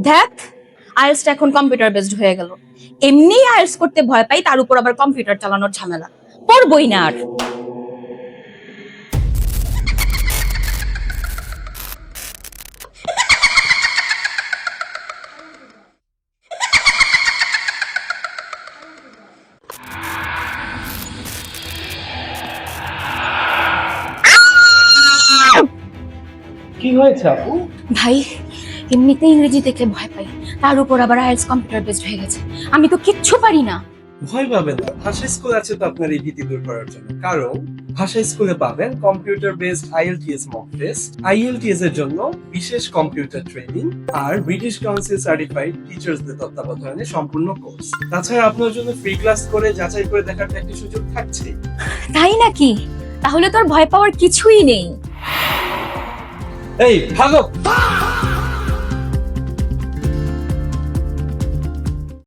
দেখ, আইএলটিএসটা এখন computer based হয়ে গেল। এমনি আইএলটিএস করতে ভয় পাই, তার উপর আবার কম্পিউটার চালানোর ঝামেলা। পড়বই না আর। কি হয়েছে আপু? ভাই, এমনিতে ইংরেজি দেখলে ভয় পাই, তার উপর আবার আইএলটিএস কম্পিউটার বেসড হয়ে গেছে। আমি তো কিচ্ছু পারি না। ভয় পাবেন না, ভাষা স্কুল আছে তো আপনার এই ভীতি দূর করার জন্য। কারণ ভাষা স্কুলে পাবেন computer based IELTS mock test, IELTS এর জন্য বিশেষ কম্পিউটার ট্রেনিং, আর ব্রিটিশ কাউন্সিল সার্টিফাইড টিচার্সদের তত্ত্বাবধানে সম্পূর্ণ কোর্স। তাছাড়া আপনার জন্য ফ্রি ক্লাস করে যাচাই করে দেখার একটা সুযোগ থাকছে। তাই নাকি? তাহলে তোর ভয় পাওয়ার কিছুই নেই। এই ভাগো।